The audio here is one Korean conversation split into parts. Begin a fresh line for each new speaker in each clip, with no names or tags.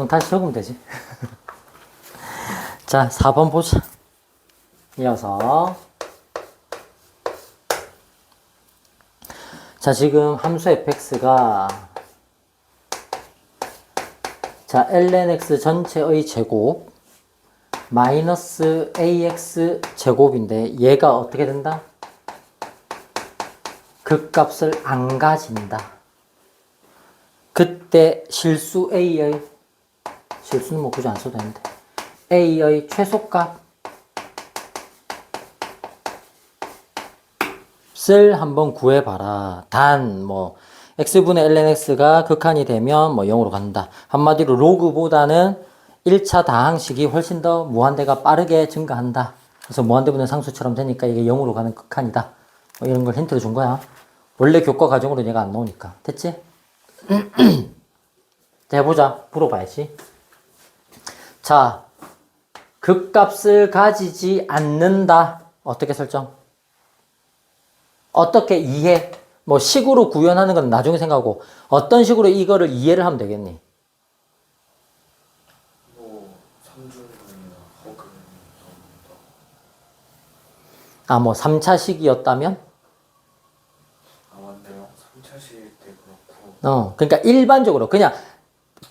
다시 적으면 되지. 자, 4번 보자. 이어서. 자, 지금 함수 fx가 자, lnx 전체의 제곱 마이너스 ax 제곱인데 얘가 어떻게 된다? 극값을 안 가진다. 그때 실수 a의 실수는 뭐 굳이 안 써도 되는데 a의 최소값을 한번 구해봐라. 단 뭐 x분의 lnx가 극한이 되면 뭐 0으로 간다. 한마디로 로그보다는 1차 다항식이 훨씬 더 무한대가 빠르게 증가한다. 그래서 무한대분의 상수처럼 되니까 이게 0으로 가는 극한이다. 뭐 이런 걸 힌트를 준 거야. 원래 교과 과정으로 얘가 안 나오니까. 됐지? 자, 해보자. 물어봐야지. 자, 극값을 가지지 않는다. 어떻게 설정? 어떻게 이해? 뭐 식으로 구현하는 건 나중에 생각하고 어떤 식으로 이거를 이해를 하면 되겠니?
뭐 삼중이나 허근
아, 뭐 3차식이었다면?
아 맞네요. 3차식 때 그렇고
그러니까 일반적으로 그냥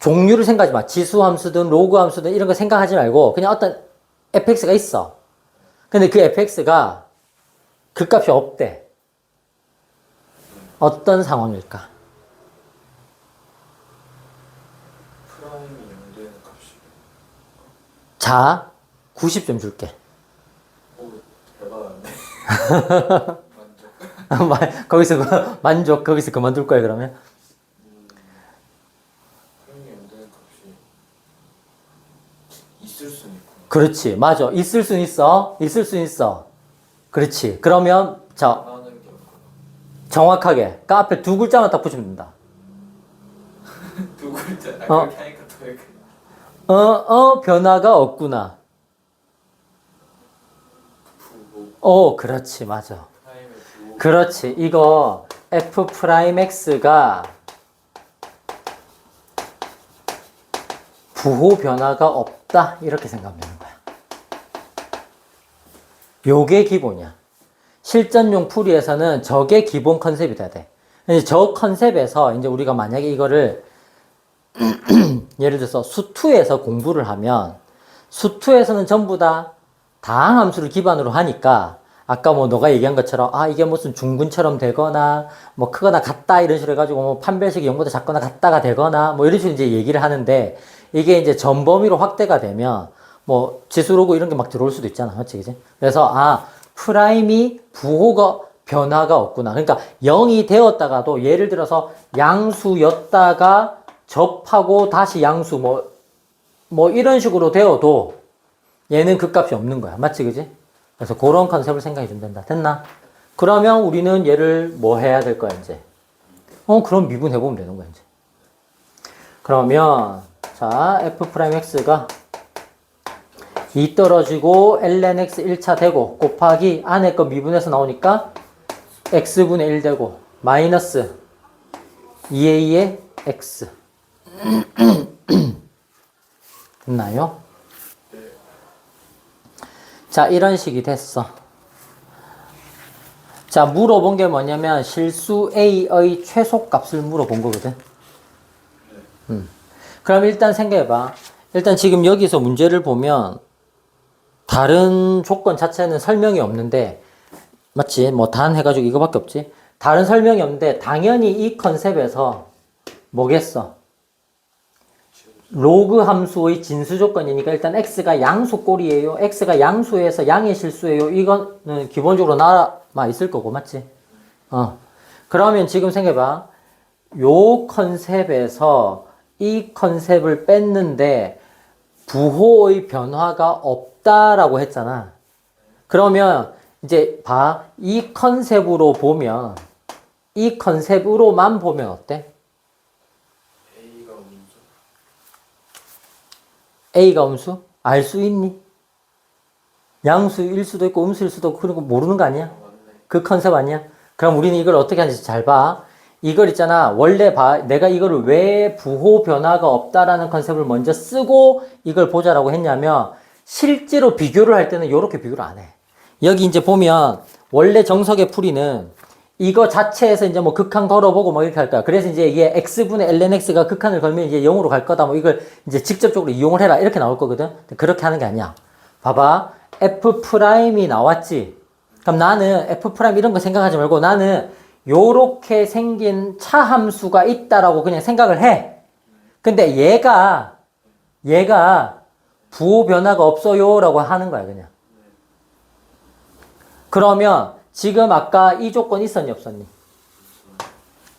종류를 생각하지 마. 지수함수든 로그함수든 이런 거 생각하지 말고 그냥 어떤 fx가 있어. 근데 그 fx가 극값이 없대. 어떤 상황일까?
프라임이 0되는 값이
자, 90점 줄게.
오 대박이네. 만족.
거기서 만족, 거기서 그만둘 거야, 그러면?
프라임이 0되는 값이 있을 수는 있구나.
그렇지, 맞아. 있을 수 있어. 있을 수 있어. 그렇지. 그러면, 자,
하는 게 없구나.
정확하게. 그 앞에 두 글자만 딱 붙이면 된다.
두 글자.
어.
그렇게 하니까 더 헷갈려.
변화가 없구나.
부호
그렇지, 맞아.
프라임의 부호.
그렇지. 이거 f'x가 부호 변화가 없다. 이렇게 생각하면 되는 거야. 요게 기본이야. 실전용 풀이에서는 저게 기본 컨셉이 돼야 돼. 저 컨셉에서 이제 우리가 만약에 이거를 예를 들어서 수투에서 공부를 하면 수투에서는 전부 다 다항함수를 기반으로 하니까 아까 뭐 너가 얘기한 것처럼 이게 무슨 중근처럼 되거나 뭐 크거나 같다 이런 식으로 해가지고 뭐 판별식이 0보다 작거나 같다가 되거나 뭐 이런 식으로 이제 얘기를 하는데 이게 이제 전 범위로 확대가 되면 뭐 지수로고 이런 게 막 들어올 수도 있잖아. 맞지? 그지? 그래서 프라임이 부호가 변화가 없구나. 그러니까 0이 되었다가도 예를 들어서 양수였다가 접하고 다시 양수 뭐 이런 식으로 되어도 얘는 극값이 없는 거야. 맞지? 그지? 그래서 그런 컨셉을 생각해 주면 된다. 됐나? 그러면 우리는 얘를 뭐 해야 될 거야, 이제? 그럼 미분해보면 되는 거야, 이제. 그러면, 자, f'x가 2 떨어지고 lnx 1차 되고 곱하기 안에 거 미분해서 나오니까 x분의 1 되고 마이너스 2a의 x. 됐나요? 자, 이런 식이 됐어. 자, 물어본 게 뭐냐면 실수 a의 최소값을 물어본 거거든. 그럼 일단 생각해봐. 일단 지금 여기서 문제를 보면 다른 조건 자체는 설명이 없는데 맞지? 뭐 단 해가지고 이거밖에 없지? 다른 설명이 없는데 당연히 이 컨셉에서 뭐겠어? 로그 함수의 진수 조건이니까 일단 x가 양수꼴이에요. x가 양수에서 양의 실수예요. 이거는 기본적으로 남아 있을 거고 맞지? 그러면 지금 생각해봐. 요 컨셉에서 이 컨셉을 뺐는데 부호의 변화가 없다라고 했잖아. 그러면 이제 봐. 이 컨셉으로 보면 이 컨셉으로만 보면 어때?
A가 음수.
A가 음수? 알 수 있니? 양수일 수도 있고 음수일 수도 있고 그런 거 모르는 거 아니야?
맞네.
그 컨셉 아니야? 그럼 우리는 이걸 어떻게 하는지 잘 봐. 이걸 있잖아. 원래 내가 이거를 왜 부호 변화가 없다라는 컨셉을 먼저 쓰고 이걸 보자라고 했냐면 실제로 비교를 할 때는 이렇게 비교를 안 해. 여기 이제 보면 원래 정석의 풀이는 이거 자체에서 이제 뭐 극한 걸어보고 뭐 이렇게 할 거야. 그래서 이제 이게 x분의 lnx가 극한을 걸면 이제 0으로 갈 거다. 뭐 이걸 이제 직접적으로 이용을 해라. 이렇게 나올 거거든. 그렇게 하는 게 아니야. 봐봐. f'이 나왔지. 그럼 나는 f' 이런 거 생각하지 말고 나는 요렇게 생긴 차함수가 있다라고 그냥 생각을 해. 근데 얘가 부호 변화가 없어요 라고 하는 거야 그냥. 그러면 지금 아까 이 조건 있었니 없었니?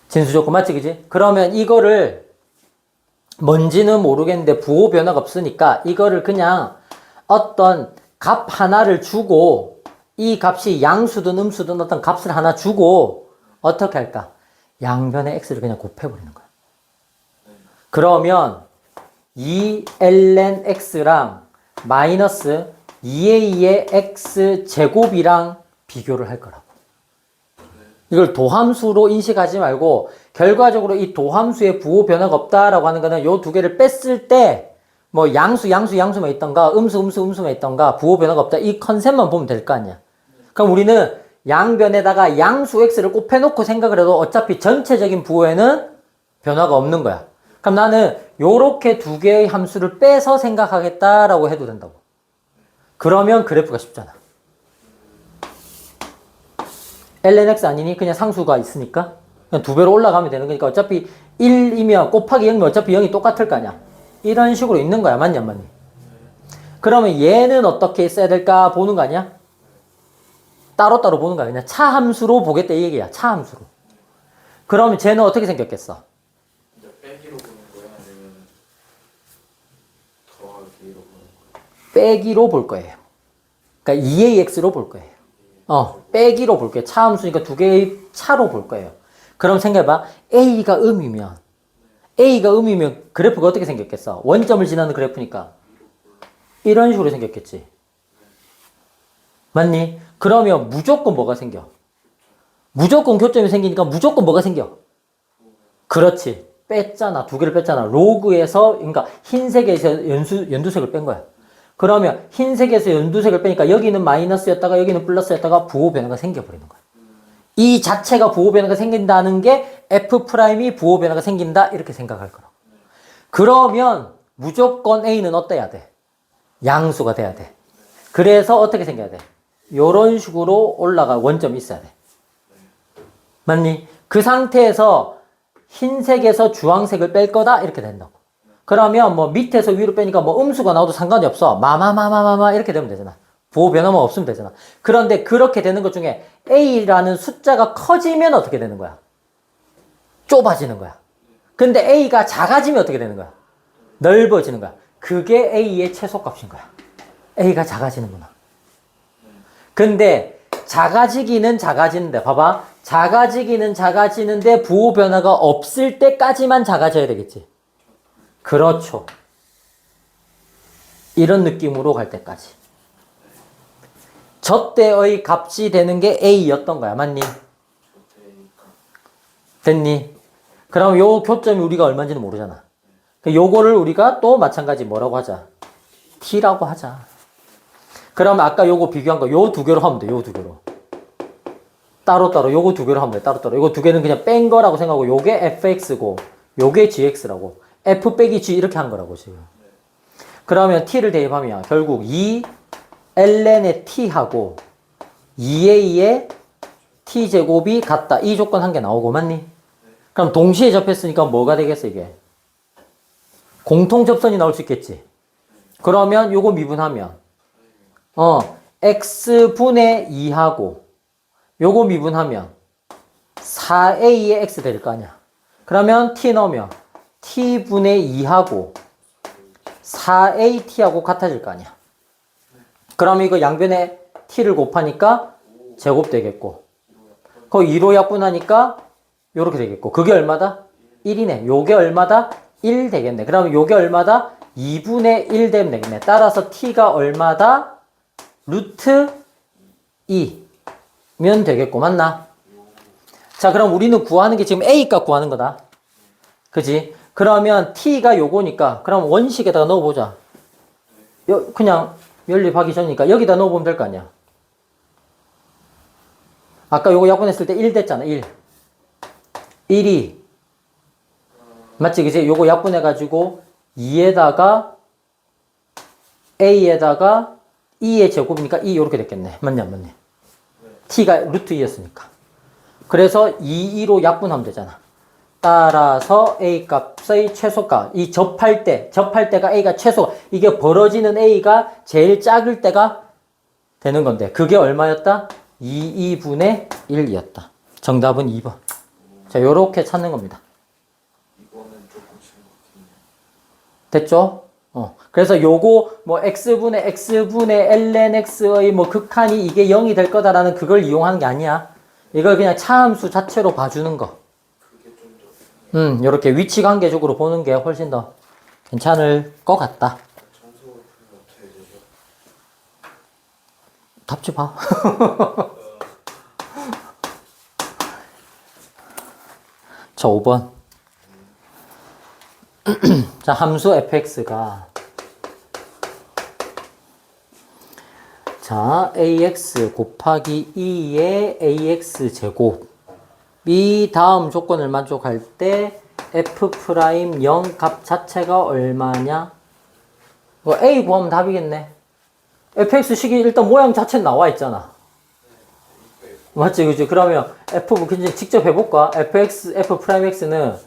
진수 조건 맞지 그지? 그러면 이거를 뭔지는 모르겠는데 부호 변화가 없으니까 이거를 그냥 어떤 값 하나를 주고 이 값이 양수든 음수든 어떤 값을 하나 주고 어떻게 할까? 양변의 x를 그냥 곱해버리는 거야. 그러면 2ln x랑 마이너스 2a의 x 제곱이랑 비교를 할 거라고. 이걸 도함수로 인식하지 말고 결과적으로 이 도함수의 부호 변화가 없다라고 하는 거는 요 두 개를 뺐을 때 뭐 양수만 있던가 음수만 있던가 부호 변화가 없다 이 컨셉만 보면 될 거 아니야. 그럼 우리는 양변에다가 양수 x를 곱해놓고 생각을 해도 어차피 전체적인 부호에는 변화가 없는 거야. 그럼 나는 요렇게 두 개의 함수를 빼서 생각하겠다라고 해도 된다고. 그러면 그래프가 쉽잖아. lnx 아니니? 그냥 상수가 있으니까 그냥 두 배로 올라가면 되는 거니까 어차피 1이면 곱하기 0이면 어차피 0이 똑같을 거 아니야. 이런 식으로 있는 거야. 맞냐 안 맞니? 그러면 얘는 어떻게 있어야 될까 보는 거 아니야? 따로따로 보는 거야. 그냥 차함수로 보겠다 이 얘기야. 차함수로. 그러면 쟤는 어떻게 생겼겠어?
이제 빼기로 보는 거야 아니면 더하기로 보는 거야?
빼기로 볼 거예요. 그러니까 2ax로 볼 거예요. 빼기로 볼 거예요. 차함수니까 두 개의 차로 볼 거예요. 그럼 생각해봐. A가 음이면 그래프가 어떻게 생겼겠어? 원점을 지나는 그래프니까 이런 식으로 생겼겠지. 맞니? 그러면 무조건 뭐가 생겨? 무조건 교점이 생기니까 무조건 뭐가 생겨? 그렇지. 뺐잖아. 두 개를 뺐잖아. 로그에서 그러니까 흰색에서 연두색을 뺀 거야. 그러면 흰색에서 연두색을 빼니까 여기는 마이너스였다가 여기는 플러스였다가 부호 변화가 생겨버리는 거야. 이 자체가 부호 변화가 생긴다는 게 F'이 부호 변화가 생긴다 이렇게 생각할 거라고. 그러면 무조건 A는 어때야 돼? 양수가 돼야 돼. 그래서 어떻게 생겨야 돼? 요런 식으로 올라가 원점이 있어야 돼. 맞니? 그 상태에서 흰색에서 주황색을 뺄 거다 이렇게 된다고. 그러면 뭐 밑에서 위로 빼니까 뭐 음수가 나와도 상관이 없어. 마마마마마마 이렇게 되면 되잖아. 부호 변화만 없으면 되잖아. 그런데 그렇게 되는 것 중에 A라는 숫자가 커지면 어떻게 되는 거야? 좁아지는 거야. 근데 A가 작아지면 어떻게 되는 거야? 넓어지는 거야. 그게 A의 최소값인 거야. A가 작아지는구나. 근데 작아지기는 작아지는데 봐봐. 작아지기는 작아지는데 부호 변화가 없을 때까지만 작아져야 되겠지. 그렇죠. 이런 느낌으로 갈 때까지. 저 때의 값이 되는 게 A였던 거야. 맞니? 됐니? 그럼 요 교점이 우리가 얼마인지는 모르잖아. 요거를 우리가 또 마찬가지 뭐라고 하자? T라고 하자. 그럼 아까 요거 비교한 거 요 두 개로 하면 돼. 요 두 개로. 따로따로 요거 두 개로 하면 돼. 따로따로. 요거 두 개는 그냥 뺀 거라고 생각하고 요게 fx고 요게 gx라고. f 빼기 g 이렇게 한 거라고 지금. 그러면 t를 대입하면 결국 2ln의 t하고 2a의 t제곱이 같다. 이 조건 한 개 나오고 맞니? 그럼 동시에 접했으니까 뭐가 되겠어 이게? 공통 접선이 나올 수 있겠지. 그러면 요거 미분하면 x분의 2하고 요거 미분하면 4a의 x 될 거 아니야. 그러면 t 넣으면 t분의 2하고 4at하고 같아질 거 아니야. 그러면 이거 양변에 t를 곱하니까 제곱 되겠고 그 2로 약분하니까 요렇게 되겠고 그게 얼마다? 1이네. 요게 얼마다? 1 되겠네. 그러면 요게 얼마다? 2분의 1 되면 되겠네. 따라서 t가 얼마다? 루트 2면 되겠고 맞나? 자, 그럼 우리는 구하는 게 지금 A 값 구하는 거다. 그지? 그러면 T가 요거니까, 그럼 원식에다가 넣어보자. 그냥 연립하기 전이니까 여기다 넣어보면 될 거 아니야. 아까 요거 약분했을 때 1 됐잖아, 1. 1이. 맞지? 그지? 요거 약분해가지고 2에다가 A에다가 2의 제곱이니까 2 요렇게 됐겠네. 맞냐, 안 맞냐? T가 루트 2였으니까. 그래서 2로 약분하면 되잖아. 따라서 A 값의 최소값. 이 접할 때가 A가 최소. 이게 벌어지는 A가 제일 작을 때가 되는 건데. 그게 얼마였다? 2분의 1이었다. 정답은 2번. 자, 요렇게 찾는 겁니다.
이거는 조금 심각해요.
됐죠? 그래서 요거 뭐 x분의 ln x의 뭐 극한이 이게 0이 될 거다라는 그걸 이용하는 게 아니야. 이걸 그냥 차함수 자체로 봐주는 거.
그게 좀 더
요렇게 위치 관계적으로 보는 게 훨씬 더 괜찮을 것 같다.
점수가 풀면 어떻게 되죠?
답지 봐. 자, 5번. 자, 함수 fx가 자, ax 곱하기 2의 ax 제곱 이 다음 조건을 만족할 때 f' 0 값 자체가 얼마냐? a 구하면 답이겠네. fx 식이 일단 모양 자체는 나와 있잖아. 맞지, 그지? 그러면 f 그냥 직접 해볼까? f'x는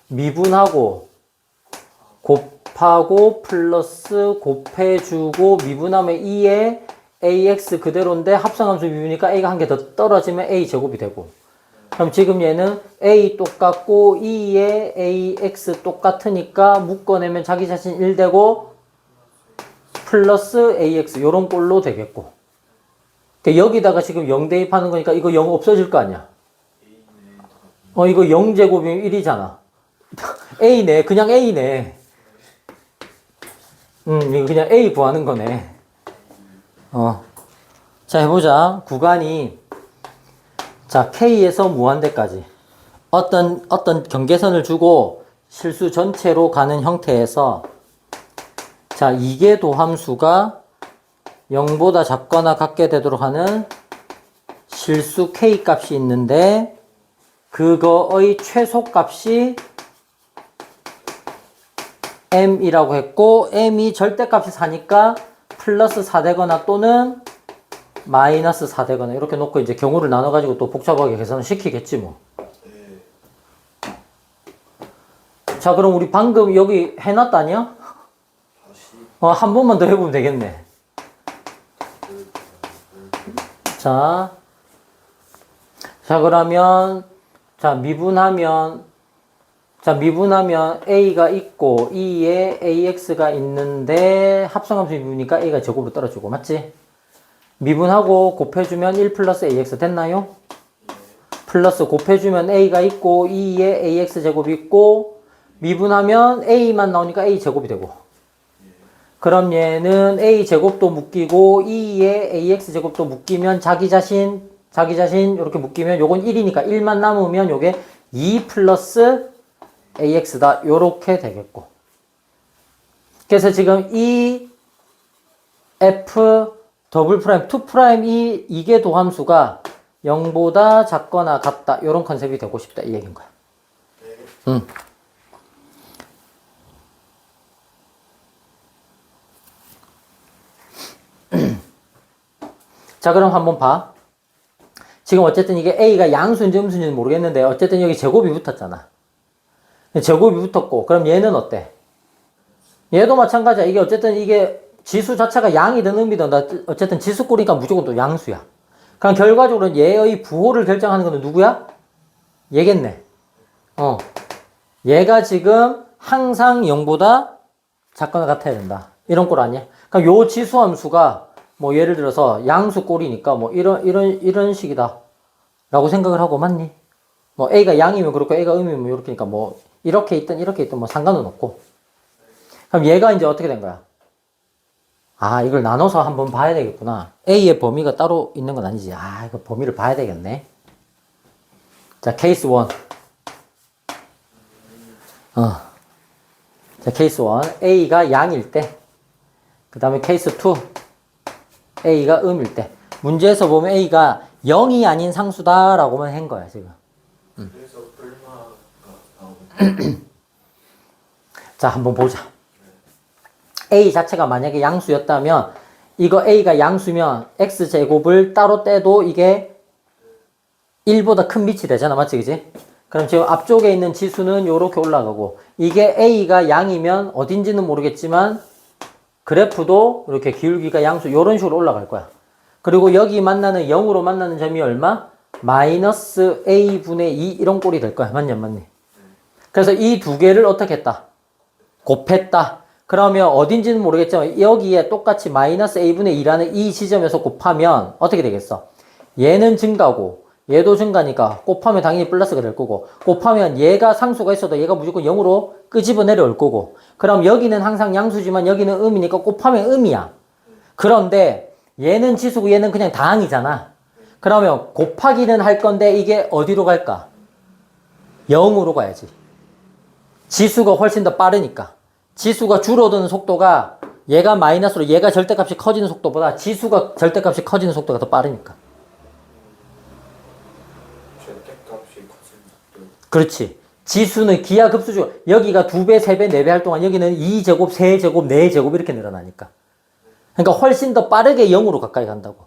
미분하고 곱하고 플러스 곱해주고 미분하면 2에 ax 그대로인데 합성함수 미분이니까 a가 한 개 더 떨어지면 a 제곱이 되고. 그럼 지금 얘는 a 똑같고 2에 ax 똑같으니까 묶어내면 자기 자신 1 되고 플러스 ax 요런 꼴로 되겠고. 여기다가 지금 0 대입하는 거니까 이거 0 없어질 거 아니야. 이거 0제곱이면 1이잖아. a네. 그냥 a네. 이거 그냥 a 구하는 거네. 자, 해보자. 구간이 자, K에서 무한대까지 어떤 경계선을 주고 실수 전체로 가는 형태에서 자, 이게 도함수가 0보다 작거나 같게 되도록 하는 실수 K 값이 있는데 그거의 최소값이 M이라고 했고 M이 절대값이 4니까 플러스 4 되거나 또는 마이너스 4 되거나 이렇게 놓고 이제 경우를 나눠가지고 또 복잡하게 계산을 시키겠지 뭐. 자, 그럼 우리 방금 여기 해놨다냐? 한 번만 더 해보면 되겠네. 자, 그러면 미분하면 A가 있고 2에 AX가 있는데 합성함수 미분이니까 A가 제곱으로 떨어지고 맞지? 미분하고 곱해주면 1 플러스 AX 됐나요? 플러스 곱해주면 A가 있고 2에 AX 제곱이 있고 미분하면 A만 나오니까 A 제곱이 되고 그럼 얘는 A 제곱도 묶이고 2에 AX 제곱도 묶이면 자기 자신 이렇게 묶이면 요건 1이니까 1만 남으면 요게 2 플러스 AX다 요렇게 되겠고 그래서 지금 이 F 더블 프라임 2 프라임이 이게 도함수가 0보다 작거나 같다 요런 컨셉이 되고 싶다 이 얘기인 거야. 자, 그럼 한번 봐. 지금 어쨌든 이게 A가 양수인지 음수인지는 모르겠는데 어쨌든 여기 제곱이 붙었잖아. 제곱이 붙었고 그럼 얘는 어때? 얘도 마찬가지야. 이게 어쨌든 이게 지수 자체가 양이든 음이든 어쨌든 지수꼴이니까 무조건 또 양수야. 그럼 결과적으로 얘의 부호를 결정하는 건 누구야? 얘겠네. 얘가 지금 항상 0보다 작거나 같아야 된다. 이런 꼴 아니야? 그럼 요 지수함수가 뭐 예를 들어서 양수꼴이니까 뭐 이런 식이다. 라고 생각을 하고 맞니? 뭐 A가 양이면 그렇고 A가 음이면 이렇게니까 뭐 이렇게 있든 뭐 상관은 없고. 그럼 얘가 이제 어떻게 된 거야? 아, 이걸 나눠서 한번 봐야 되겠구나. A의 범위가 따로 있는 건 아니지. 아, 이거 범위를 봐야 되겠네. 자, 케이스 1. 자, 케이스 1. A가 양일 때. 그 다음에 케이스 2. A가 음일 때. 문제에서 보면 A가 0이 아닌 상수다라고만 한 거야, 지금.
그래서 얼마가 나오는
자, 한번 보자. A 자체가 만약에 양수였다면, 이거 A가 양수면 X제곱을 따로 떼도 이게 1보다 큰 밑이 되잖아. 맞지? 그지? 그럼 지금 앞쪽에 있는 지수는 요렇게 올라가고, 이게 A가 양이면 어딘지는 모르겠지만, 그래프도 이렇게 기울기가 양수, 요런 식으로 올라갈 거야. 그리고 여기 만나는 0으로 만나는 점이 얼마? 마이너스 A분의 2 이런 꼴이 될 거야. 맞냐, 맞니? 그래서 이 두 개를 어떻게 했다? 곱했다. 그러면 어딘지는 모르겠지만 여기에 똑같이 마이너스 A분의 2라는 이 지점에서 곱하면 어떻게 되겠어? 얘는 증가고 얘도 증가니까 곱하면 당연히 플러스가 될 거고, 곱하면 얘가 상수가 있어도 얘가 무조건 0으로 끄집어 내려올 거고, 그럼 여기는 항상 양수지만 여기는 음이니까 곱하면 음이야. 그런데 얘는 지수고 얘는 그냥 다항이잖아. 그러면 곱하기는 할 건데 이게 어디로 갈까? 0으로 가야지. 지수가 훨씬 더 빠르니까. 지수가 줄어드는 속도가 얘가 마이너스로 얘가 절대값이 커지는 속도보다 지수가 절대값이 커지는 속도가 더 빠르니까.
절대값이 커진 속도.
그렇지. 지수는 기하급수죠. 여기가 2배, 3배, 4배 할 동안 여기는 2제곱, 3제곱, 4제곱 이렇게 늘어나니까. 그러니까 훨씬 더 빠르게 0으로 가까이 간다고.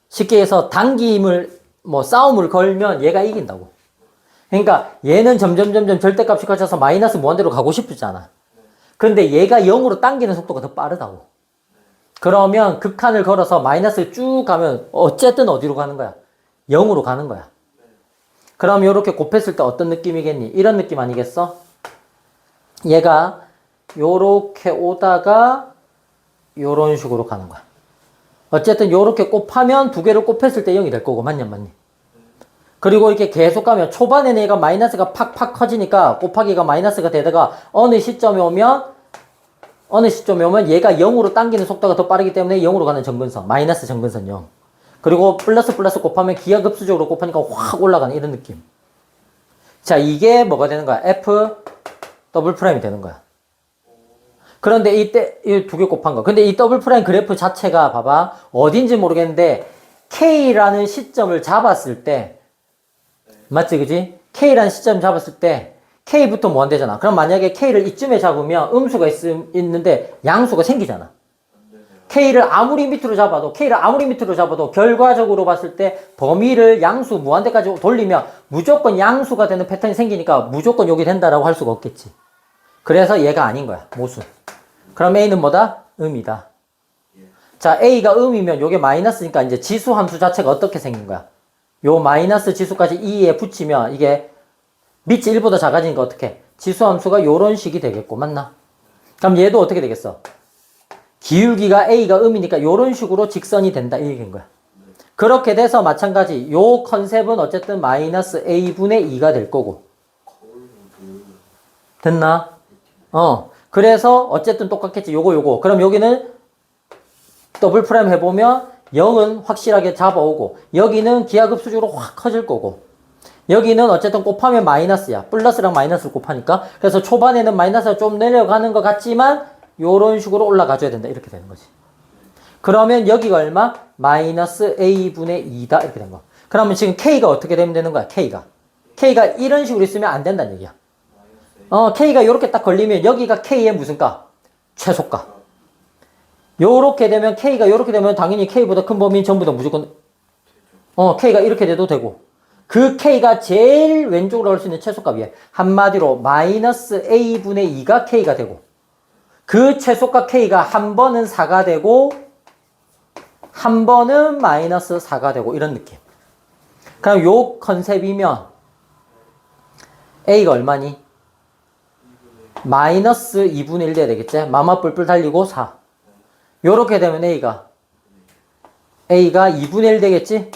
쉽게 해서 당김을, 싸움을 걸면 얘가 이긴다고. 그러니까 얘는 점점 절대값이 커져서 마이너스 무한대로 가고 싶잖아. 그런데 얘가 0으로 당기는 속도가 더 빠르다고. 그러면 극한을 걸어서 마이너스를 쭉 가면 어쨌든 어디로 가는 거야? 0으로 가는 거야. 그럼 이렇게 곱했을 때 어떤 느낌이겠니? 이런 느낌 아니겠어? 얘가 요렇게 오다가 요런 식으로 가는 거야. 어쨌든 요렇게 곱하면 두 개를 곱했을 때 0이 될 거고, 맞냐, 맞니? 그리고 이렇게 계속 가면 초반에는 얘가 마이너스가 팍팍 커지니까 곱하기가 마이너스가 되다가 어느 시점에 오면 얘가 0으로 당기는 속도가 더 빠르기 때문에 0으로 가는 정근선, 마이너스 정근선 0. 그리고 플러스 곱하면 기하급수적으로 곱하니까 확 올라가는 이런 느낌. 자, 이게 뭐가 되는 거야? F 더블 프라임이 되는 거야. 그런데 이때 이 두 개 곱한 거. 근데 이 더블 프라임 그래프 자체가 봐봐. 어딘지 모르겠는데 K라는 시점을 잡았을 때, 맞지, 그지? K라는 시점 잡았을 때 K부터 무한대잖아. 그럼 만약에 K를 이쯤에 잡으면 음수가 있는데 양수가 생기잖아. K를 아무리 밑으로 잡아도 결과적으로 봤을 때 범위를 양수 무한대까지 돌리면 무조건 양수가 되는 패턴이 생기니까 무조건 여기 된다라고 할 수가 없겠지. 그래서 얘가 아닌 거야, 모순. 그럼 A는 뭐다? 음이다. 자, A가 음이면 요게 마이너스니까 이제 지수 함수 자체가 어떻게 생긴 거야? 요 마이너스 지수까지 2에 붙이면 이게 밑이 1보다 작아지니까 어떻게? 지수 함수가 요런 식이 되겠고, 맞나? 그럼 얘도 어떻게 되겠어? 기울기가 A가 음이니까 요런 식으로 직선이 된다, 이 얘기인 거야. 그렇게 돼서 마찬가지 요 컨셉은 어쨌든 마이너스 A분의 2가 될 거고. 됐나? 그래서 어쨌든 똑같겠지. 요거. 그럼 여기는 더블 프라임 해보면 0은 확실하게 잡아오고, 여기는 기하급수적으로 확 커질 거고, 여기는 어쨌든 곱하면 마이너스야. 플러스랑 마이너스를 곱하니까. 그래서 초반에는 마이너스가 좀 내려가는 것 같지만 요런 식으로 올라가줘야 된다. 이렇게 되는 거지. 그러면 여기가 얼마? 마이너스 A분의 2다. 이렇게 된 거. 그러면 지금 K가 어떻게 되면 되는 거야? K가 이런 식으로 있으면 안 된다는 얘기야. K가 요렇게 딱 걸리면 여기가 K의 무슨 가? 최소가. 요렇게 되면 K가 요렇게 되면 당연히 K보다 큰 범위는 전부 다 무조건 K가 이렇게 돼도 되고, 그 K가 제일 왼쪽으로 갈 수 있는 최소값이에요. 한마디로 마이너스 A분의 2가 K가 되고, 그 최소값 K가 한 번은 4가 되고 한 번은 마이너스 4가 되고, 이런 느낌. 그럼 요 컨셉이면 A가 얼마니? 마이너스 2분의 1 돼야 되겠지? 마마 뿔뿔 달리고 4. 요렇게 되면 A가 2분의 1 되겠지?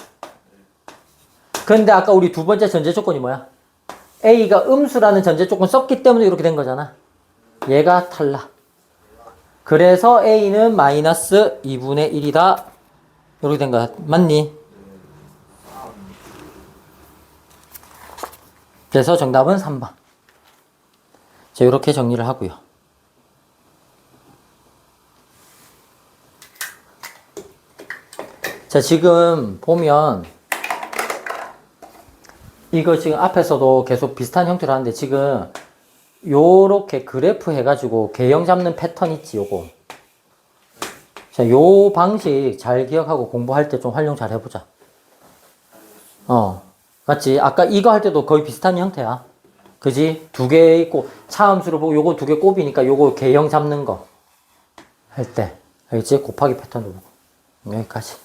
근데 아까 우리 두 번째 전제 조건이 뭐야? A가 음수라는 전제 조건 썼기 때문에 이렇게 된 거잖아. 얘가 탈락. 그래서 A는 마이너스 2분의 1이다. 이렇게 된 거야. 맞니? 그래서 정답은 3번. 자, 이렇게 정리를 하고요. 자, 지금 보면 이거 지금 앞에서도 계속 비슷한 형태로 하는데 지금 요렇게 그래프 해가지고 개형 잡는 패턴 있지, 요거. 자, 요 방식 잘 기억하고 공부할 때 좀 활용 잘 해보자. 맞지? 아까 이거 할 때도 거의 비슷한 형태야. 그지? 두 개 있고, 차함수를 보고 요거 두 개 꼽이니까 요거 개형 잡는 거 할 때. 알겠지? 곱하기 패턴도 보고. 여기까지.